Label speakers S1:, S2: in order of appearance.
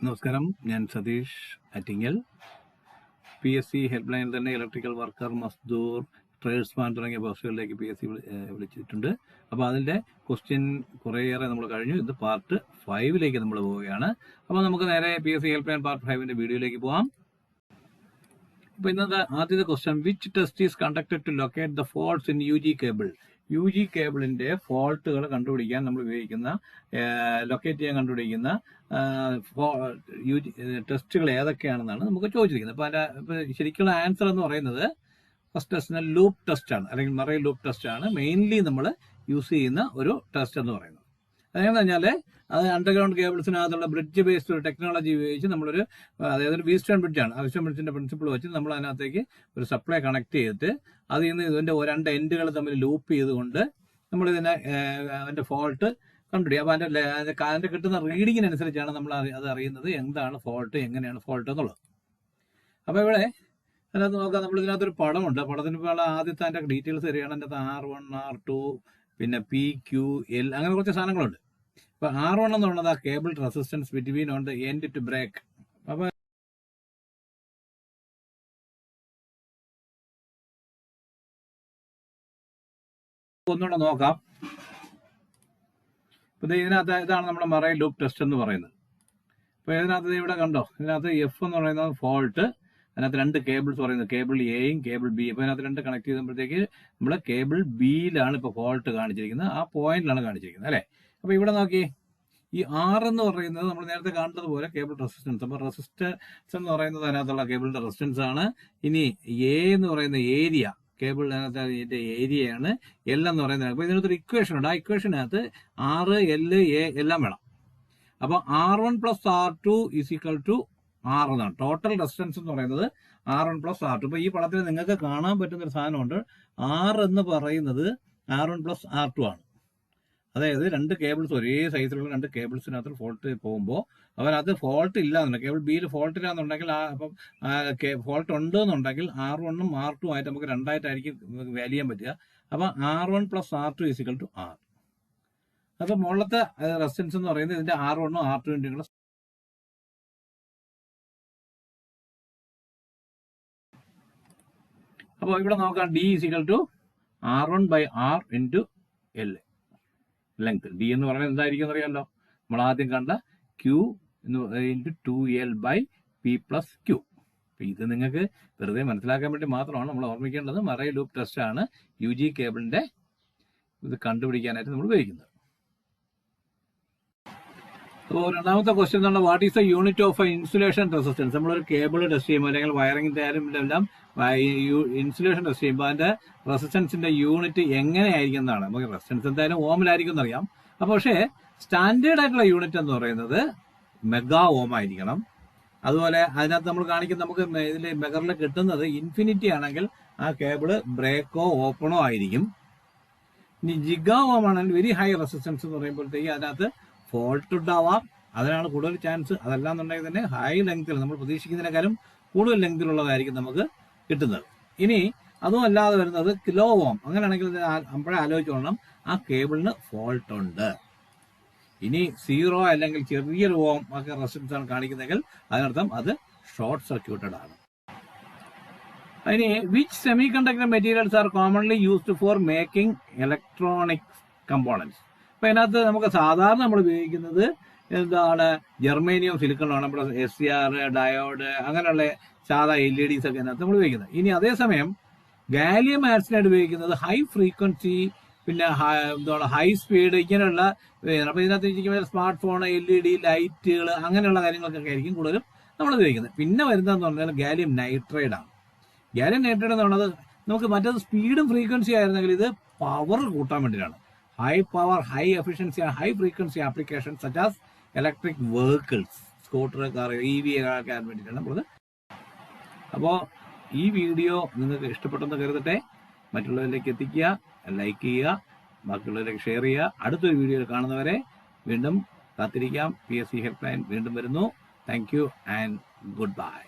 S1: നമസ്കാരം, ഞാൻ Satheesh Attingal. PSC help ലൈനിൽ തന്നെ ഇലക്ട്രിക്കൽ വർക്കർ, മസ്ദൂർ, ട്രേഡ്സ്മാൻ തുടങ്ങിയ പോസ്റ്റുകളിലേക്ക് PSC വിളിച്ചിട്ടുണ്ട്. അപ്പോൾ അതിൻ്റെ ക്വസ്റ്റ്യൻ കുറേയേറെ നമ്മൾ കഴിഞ്ഞു. ഇത് പാർട്ട് 5 നമ്മൾ പോവുകയാണ്. അപ്പോൾ നമുക്ക് നേരെ PSC ഹെൽപ്പ് ലൈൻ പാർട്ട് 5 വീഡിയോയിലേക്ക് പോകാം. അപ്പോൾ ഇന്നത്തെ ആദ്യത്തെ question, which test is conducted to locate the faults in UG cable? UG കേബിളിന്റെ ഫോൾട്ടുകൾ കണ്ടുപിടിക്കാൻ നമ്മൾ ഉപയോഗിക്കുന്ന, ലൊക്കേറ്റ് ചെയ്യാൻ കണ്ടുപിടിക്കുന്ന ടെസ്റ്റുകൾ ഏതൊക്കെയാണെന്നാണ് നമുക്ക് ചോദിച്ചിരിക്കുന്നത്. അപ്പോൾ ശരിക്കുള്ള ആൻസർ എന്ന് പറയുന്നത് ഫസ്റ്റ് ടെസ്റ്റിന് ലൂപ്പ് ടെസ്റ്റ് ആണ്, അല്ലെങ്കിൽ മറൈൻ ലൂപ്പ് ടെസ്റ്റ് ആണ് മെയിൻലി നമ്മൾ യൂസ് ചെയ്യുന്ന ഒരു ടെസ്റ്റ് എന്ന് പറയുന്നത്. അതെന്ന് പറഞ്ഞാൽ അത് അണ്ടർഗ്രൗണ്ട് കേബിൾസിനകത്തുള്ള ബ്രിഡ്ജ് ബേസ്ഡ് ഒരു ടെക്നോളജി ഉപയോഗിച്ച് നമ്മളൊരു, അതായത് ഒരു വീസ്റ്റേൺ ബ്രിഡ്ജാണ്, വീസ്റ്റേൺ ബ്രിഡ്ജിന്റെ പ്രിൻസിപ്പിൾ വെച്ച് നമ്മൾ അതിനകത്തേക്ക് ഒരു സപ്ലൈ കണക്ട് ചെയ്തിട്ട് അതിൽ നിന്ന് ഇതിന്റെ രണ്ട് എൻഡുകൾ തമ്മിൽ ലൂപ്പ് ചെയ്തുകൊണ്ട് നമ്മൾ ഇതിനെ അതിന്റെ ഫോൾട്ട് കണ്ടുപിടിക്കുക. അപ്പോൾ അതിന്റെ കിട്ടുന്ന റീഡിങ്ങിനനുസരിച്ചാണ് നമ്മൾ അത് അറിയുന്നത് എന്താണ് ഫോൾട്ട്, എങ്ങനെയാണ് ഫോൾട്ട് എന്നുള്ളത്. അപ്പോൾ ഇവിടെ അതിനകത്ത് നോക്കാം, നമ്മൾ ഇതിനകത്തൊരു പടമുണ്ട്. പടത്തിന് ഇപ്പോൾ ആദ്യത്തെ അതിന്റെ ഡീറ്റെയിൽസ് തരികയാണ്. അതിൻ്റെ R1, R2, പിന്നെ PQL, അങ്ങനെ കുറച്ച് സാധനങ്ങളുണ്ട്. ഇപ്പൊ R1 എന്ന് പറയുന്നത് ആ cable resistance between on the end to break. അപ്പൊ ഒന്നുകൂടെ നോക്കാം. ഇപ്പൊ ഇതിനകത്ത് ഇതാണ് നമ്മുടെ മറൈൻ ലൂപ്പ് ടെസ്റ്റ് എന്ന് പറയുന്നത്. അപ്പൊ ഇതിനകത്ത് ഇവിടെ കണ്ടോ, ഇതിനകത്ത് F എന്ന് പറയുന്നത് ഫോൾട്ട്, അതിനകത്ത് രണ്ട് കേബിൾസ് പറയുന്നത്, കേബിൾ എയും കേബിൾ ബി. അപ്പൊ അതിനകത്ത് രണ്ട് കണക്ട് ചെയ്യുമ്പോഴത്തേക്ക് നമ്മൾ കേബിൾ ബിയിലാണ് ഇപ്പൊ ഫോൾട്ട് കാണിച്ചിരിക്കുന്നത്, ആ പോയിന്റിലാണ് കാണിച്ചിരിക്കുന്നത് അല്ലെ. അപ്പൊ ഇവിടെ നോക്കി, ഈ R എന്ന് പറയുന്നത് നമ്മൾ നേരത്തെ കാണുന്നത് പോലെ കേബിൾ റെസിസ്റ്റൻസ്. അപ്പൊ റെസിസ്റ്റൻസ് എന്ന് പറയുന്നത് അതിനകത്തുള്ള കേബിളിന്റെ റെസിസ്റ്റൻസ് ആണ്. ഇനി A എന്ന് പറയുന്ന ഏരിയ, കേബിൾ അതിനകത്ത് ഏരിയയാണ്. L എന്ന് പറയുന്നത്, അപ്പൊ ഇതിനകത്തൊരു ഇക്വേഷൻ ഉണ്ട്. ആ ഇക്വേഷനകത്ത് R, L, A എല്ലാം വേണം. അപ്പൊ R1 + R2 = R എന്നാണ്. ടോട്ടൽ റെസിസ്റ്റൻസ് എന്ന് പറയുന്നത് R1 + R2. ഇപ്പൊ ഈ പടത്തിൽ നിങ്ങൾക്ക് കാണാൻ പറ്റുന്ന ഒരു സാധനമുണ്ട്. R എന്ന് പറയുന്നത് R1 + R2 ആണ്. അതായത് രണ്ട് കേബിൾസ്, ഒരേ സൈസിലുള്ള രണ്ട് കേബിൾസിനകത്ത് ഫോൾട്ട് പോകുമ്പോൾ അവനത് ഫോൾട്ട് ഇല്ല എന്നുണ്ടെങ്കിൽ, കേബിൾ ബിയിൽ ഫോൾട്ട് ഇല്ല എന്നുണ്ടെങ്കിൽ, അപ്പം ഫോൾട്ട് ഉണ്ട് എന്നുണ്ടെങ്കിൽ R1ഉം R2 ആയിട്ട് നമുക്ക് രണ്ടായിട്ടായിരിക്കും വാല്യൂ ചെയ്യാൻ പറ്റുക. അപ്പം R1 + R2 = R. അപ്പൊ മുകളിലത്തെ റെസിസ്റ്റൻസ് എന്ന് പറയുന്നത് ഇതിന്റെ R1ഉം R2ന്റെ കൂടെ. അപ്പോൾ ഇവിടെ നോക്കാം, D = R1/R × L. Length D എന്ന് പറയുന്നത് എന്തായിരിക്കും അറിയാമല്ലോ, നമ്മൾ ആദ്യം കണ്ട Q × 2L/P + Q. ഇത് നിങ്ങൾക്ക് വെറുതെ മനസ്സിലാക്കാൻ വേണ്ടി മാത്രമാണ് നമ്മൾ ഓർമ്മിക്കേണ്ടത്. മറൈൻ ലൂപ്പ് ടെസ്റ്റ് ആണ് UG കേബിളിന്റെ ഇത് കണ്ടുപിടിക്കാനായിട്ട് നമ്മൾ ഉപയോഗിക്കുന്നത്. അപ്പോൾ രണ്ടാമത്തെ ക്വസ്റ്റ്യൻ എന്നുള്ള, what is the unit of insulation resistance? നമ്മളൊരു കേബിൾ ടെസ്റ്റ് ചെയ്യുമ്പോൾ അല്ലെങ്കിൽ വയറിംഗിന്റെ എല്ലാം ഇൻസുലേഷൻ ടെസ്റ്റ് ചെയ്യുമ്പോൾ അതിന്റെ റെസിസ്റ്റൻസിന്റെ യൂണിറ്റ് എങ്ങനെയായിരിക്കും എന്നാണ്. നമുക്ക് റെസിസ്റ്റൻസ് എന്തായാലും ഓമിലായിരിക്കും എന്നറിയാം. അപ്പോൾ പക്ഷേ സ്റ്റാൻഡേർഡ് ആയിട്ടുള്ള യൂണിറ്റ് എന്ന് പറയുന്നത് മെഗാ ഓം ആയിരിക്കണം. അതുപോലെ അതിനകത്ത് നമ്മൾ കാണിക്കുന്ന, നമുക്ക് ഇതിൽ മെഗറിൽ കിട്ടുന്നത് ഇൻഫിനിറ്റി ആണെങ്കിൽ ആ കേബിള് ബ്രേക്കോ ഓപ്പണോ ആയിരിക്കും. ഇനി ജിഗാ ഓം ആണെങ്കിൽ വെരി ഹൈ റെസിസ്റ്റൻസ് എന്ന് പറയുമ്പോഴത്തേക്ക് അതിനകത്ത് ഫോൾട്ട് ഉണ്ടാവാം, അതിനാണ് കൂടുതൽ ചാൻസ്. അതല്ലാന്നുണ്ടെങ്കിൽ തന്നെ ഹൈ ലെങ്തിൽ, നമ്മൾ പ്രതീക്ഷിക്കുന്നതിനേക്കാളും കൂടുതൽ ലെങ്തിലുള്ളതായിരിക്കും നമുക്ക് കിട്ടുന്നത്. ഇനി അതും അല്ലാതെ വരുന്നത് കിലോ ഓം, അങ്ങനെയാണെങ്കിൽ അപ്പോഴേ ആലോചിച്ചോളണം ആ കേബിളിന് ഫോൾട്ട് ഉണ്ട്. ഇനി 0 അല്ലെങ്കിൽ ചെറിയൊരു ഓം ഒക്കെ റെസിസ്റ്റൻസ് ആണ് കാണിക്കുന്നതെങ്കിൽ അതിനർത്ഥം അത് ഷോർട്ട് സർക്യൂട്ടഡ് ആണ്. ഇനി which semi conductor materials are commonly used for making electronic components? അപ്പൊ അതിനകത്ത് നമുക്ക് സാധാരണ നമ്മൾ ഉപയോഗിക്കുന്നത് എന്താണ്, ജെർമേനിയം, സിലിക്കണാണ്. നമ്മുടെ SCR, ഡയോഡ്, അങ്ങനെയുള്ള സാധാ LEDs ഒക്കെ അതിനകത്ത് നമ്മൾ ഉപയോഗിക്കുന്നത്. ഇനി അതേസമയം ഗാലിയം ആർസനൈഡ് ഉപയോഗിക്കുന്നത് ഹൈ ഫ്രീക്വൻസി, പിന്നെ ഹൈ സ്പീഡ്, ഇങ്ങനെയുള്ള. അപ്പൊ ഇതിനകത്ത് സ്മാർട്ട് ഫോൺ, LED ലൈറ്റുകൾ, അങ്ങനെയുള്ള കാര്യങ്ങൾക്കൊക്കെ ആയിരിക്കും കൂടുതലും നമ്മൾ ഉപയോഗിക്കുന്നത്. പിന്നെ വരുന്നതെന്ന് പറഞ്ഞാൽ ഗാലിയം നൈട്രൈഡ് ആണ്. ഗാലിയം നൈട്രൈഡ് എന്ന് പറയുന്നത് നമുക്ക് മറ്റേത് സ്പീഡും ഫ്രീക്വൻസി ആയിരുന്നെങ്കിൽ ഇത് പവർ കൂട്ടാൻ വേണ്ടിയിട്ടാണ്. High power, high efficiency, high frequency application such as electric vehicles, scooter, car, EV ഒക്കെ ആകാൻ വേണ്ടിയിട്ടാണ് നമ്മളത്. അപ്പോൾ ഈ വീഡിയോ നിങ്ങൾക്ക് ഇഷ്ടപ്പെട്ടെന്ന് കരുതട്ടെ. മറ്റുള്ളവരിലേക്ക് എത്തിക്കുക, ലൈക്ക് ചെയ്യുക, ബാക്കിയുള്ളവരിലേക്ക് ഷെയർ ചെയ്യുക. അടുത്തൊരു വീഡിയോയിൽ കാണുന്നവരെ വീണ്ടും കാത്തിരിക്കാം. PSC ഹെൽപ്പ് ലൈൻ വീണ്ടും വരുന്നു. Thank you and good bye.